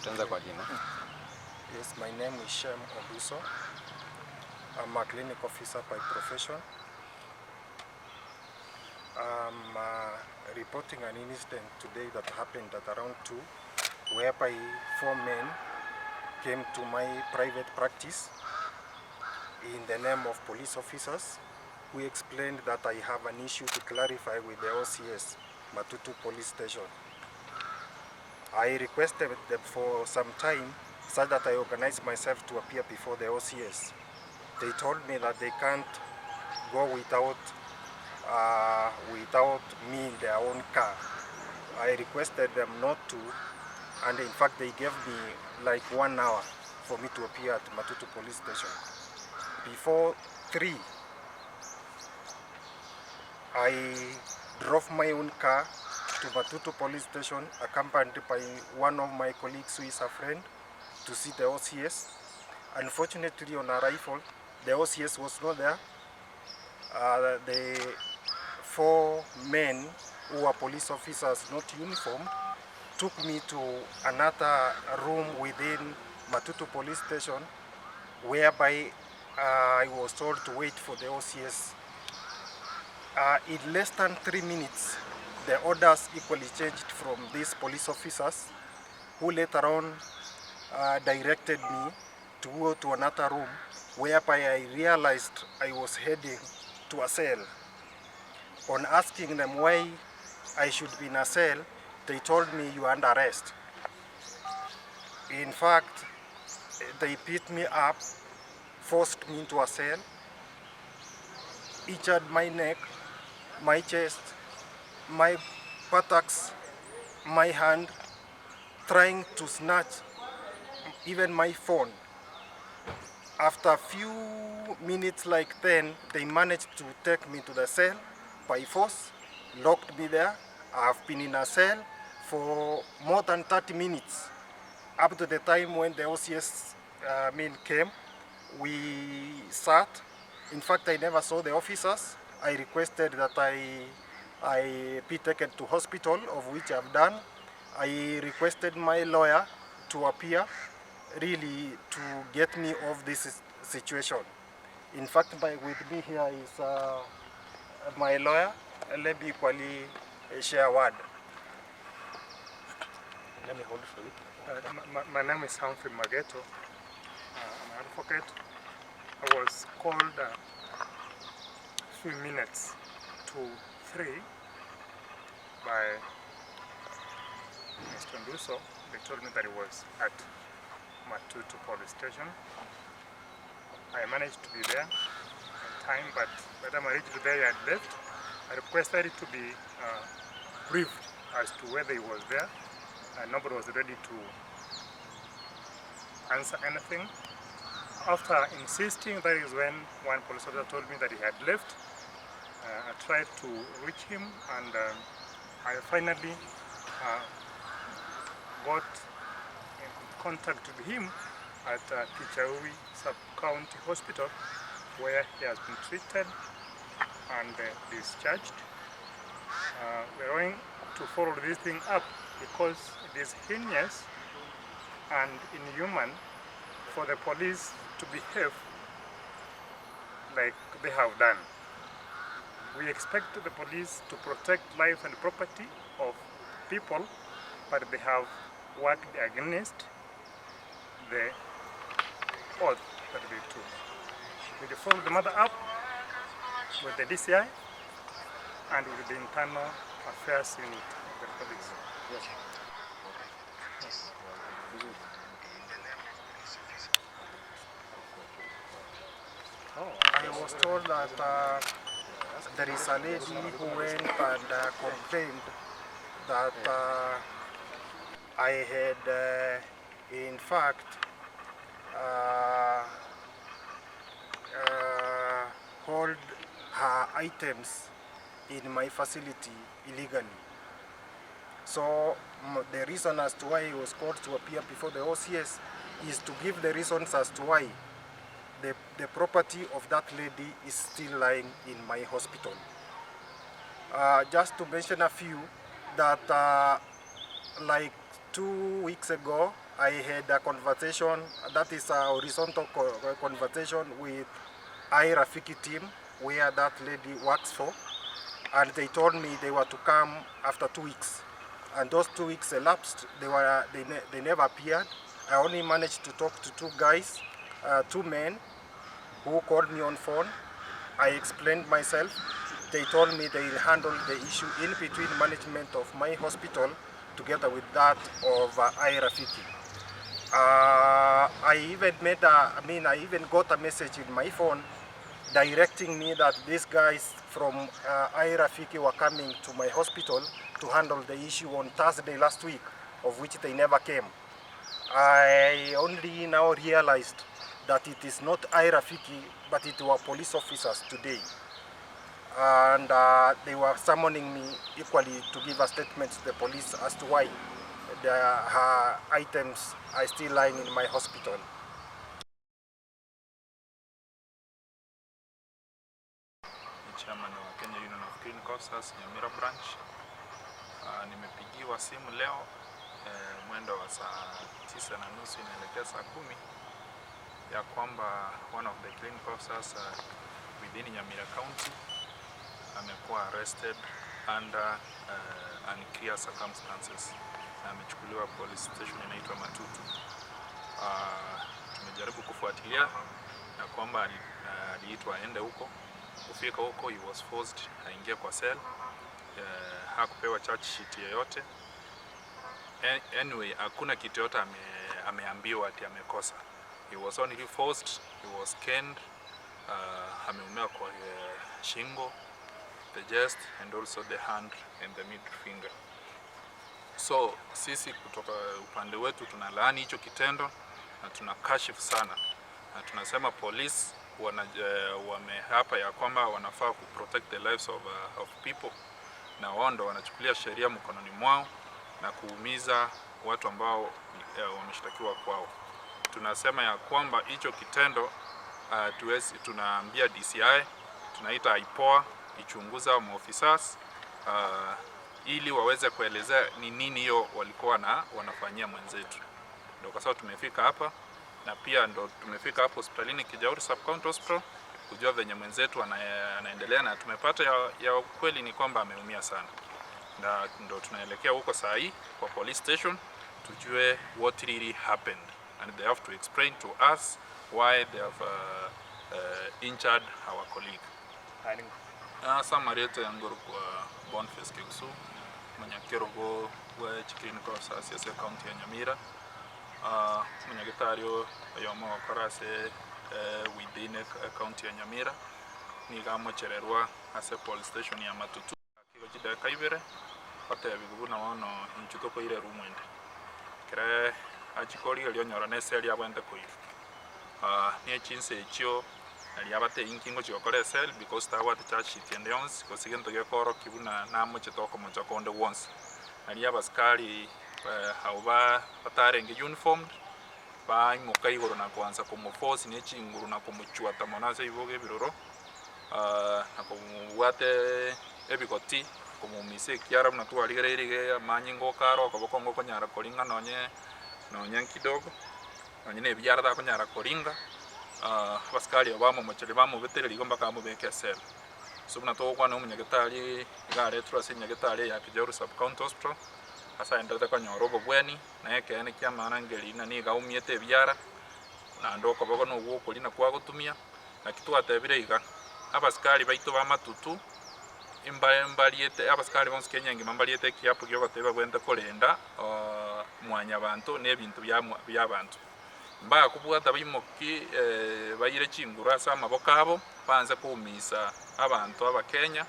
Tuanza kwa jina. Yes, my name is Shem Oduso. I'm a clinic officer by profession. I'm reporting an incident today that happened at around 2, whereby 4 men came to my private practice in the name of police officers who explained that I have an issue to clarify with the OCS, Matutu Police Station. I requested them for some time so that I organized myself to appear before the OCS. They told me that they can't go without me in their own car. I requested them not to, and in fact they gave me like 1 hour for me to appear at Matutu Police Station. Before 3, I drove my own car to Matutu Police Station, accompanied by one of my colleagues who is a friend, to see the OCS. Unfortunately, on arrival, the OCS was not there. The 4 men who were police officers, not uniformed, took me to another room within Matutu Police Station, whereby I was told to wait for the OCS. In less than 3 minutes, the orders equally changed from these police officers, who later on directed me to go to another room, whereby I realized I was heading to a cell. On asking them why I should be in a cell, they told me, "You are under arrest." In fact, they picked me up, forced me into a cell, injured my neck, my chest, my buttocks, my hand, trying to snatch even my phone. After a few minutes like 10, they managed to take me to the cell by force, locked me there. I've been in a cell for more than 30 minutes. Up to the time when the OCS men came, we sat. In fact, I never saw the officers. I requested that I be taken to hospital, of which I've done. I requested my lawyer to appear, really to get me off this situation. In fact, with me here is my lawyer. Let me equally share a word. Let me hold for you. My name is Humphrey Mageto. I'm an advocate. I was called a few minutes to 3 by Mr. Nduso. They told me that he was at Matutu Police Station. I managed to be there on time, but by the time I reached there, I had left. I requested to be briefed as to whether he was there, and nobody was ready to answer anything. After insisting, that is when one police officer told me that he had left. I tried to reach him, and I finally got in contact with him at Kichaui Sub-County Hospital, where he has been treated and discharged. We're going to follow this thing up because it is heinous and inhuman for the police to behave like they have done. We expect the police to protect life and property of people, but they have worked against the oath that they took. We follow the matter up with the DCI and with the internal affairs unit of the police. Yes. Yes. I was told that there is a lady who went and complained that I had, in fact, hold her items in my facility illegally. So the reason as to why he was called to appear before the OCS is to give the reasons as to why the property of that lady is still lying in my hospital. Just to mention a few, that like 2 weeks ago, I had a conversation, that is a horizontal conversation with Rafiki team, where that lady works for, and they told me they were to come after 2 weeks. And those 2 weeks elapsed, they never appeared. I only managed to talk to 2 guys, 2 men, who called me on phone. I explained myself. They told me they will handle the issue in between management of my hospital together with that of Rafiki. I even got a message in my phone directing me that these guys from Rafiki were coming to my hospital to handle the issue on Thursday last week, of which they never came. I only now realized that it is not Rafiki, but it were police officers today. And they were summoning me equally to give a statement to the police as to why her items are still lying in my hospital. Chairman wa Kenya Union of Clinical Officers Nyamira branch. Nimepigiwa simu leo mwendo wa saa 9:30 inaelekea saa 10 ya kwamba one of the clinical officers within Nyamira County amekuwa arrested under unclear circumstances na amechukuliwa police station inaitwa Matutu. Tumejaribu kufuatilia na kwamba aliitwa aende huko. Kufika huko he was forced aingie kwa cell. Hakupewa charge sheet yoyote. Anyway, hakuna kitu yote ameambiwa ati amekosa. He was only forced, he was canned, ameumia kwa shingo, the chest and also the hand and the middle finger. So sisi kutoka upande wetu tunalaani hicho kitendo na tunakashifu sana. Na tunasema police hapa ya kwamba wanafaa ku protect the lives of people, na wao ndo wanachukulia sheria mkononi mwao na kuumiza watu ambao wameshtakiwa kwao. Tunasema ya kwamba hicho kitendo tunaambia DCI, tunaita IPOA ichunguza maofisa ili waweze kuelezea ni nini hiyo walikuwa wanafanyia mwenzetu. Ndio kwa sababu tumefika hapa, na pia ndo tumefika hapo hospitalini Kijauri Sub County Hospital kujua venye mwenzetu anaendelea, na tumepata ya ukweli ni kwamba ameumia sana. Na ndo tunaelekea huko saa hii kwa police station tujue what really happened, and they have to explain to us why they have injured our colleague. Samarete yanguru kwa Boniface Kigusu Manyakero wa clinical officers ya county ya Nyamira. Munyagitario yomo korase within county ya Nyamira ni gamochererwa ase police station ya Matutu kigo chida kaibere pata ya bigubu na wono inchuto ko ile rumwende kire achikori lyo nyora neseli abwende ko ni chinse chio ali abate inkingo chikokore sel because ta what charge sheet and ons ko sigento ge koro kibuna na moche toko mocha konde once ali abaskari hauba batarenge uniformed ba imoka igoro na kwanza komo force ne chinguru na komuchwa tamonase iboge biroro na komuwate ebikoti komu mise kiara na tu aligerege manyingo karo kobokongo konyara koringa nonye kidogo nonye ne byara da konyara koringa baskari abamo mochele bamo betere ligomba kamo beke sel subna to kwa no munyagitali gare trust nyagitali ya Kijauri Sub County Hospital asa endete kwa nyorobo bweni na yake ene kia maana ngeli na ni gaumiete byara na ndoko boko no guko lina kwa gutumia na kitu atebire iga abaskari baito ba Matutu imbaliete abaskari bonse Kenya ngimambaliete kiapo kyo bateba bwenda kolenda mwanya abantu nebintu bya bantu mba kubwata bimoki bayire chingura sa maboko abo banze kumisa abantu aba Kenya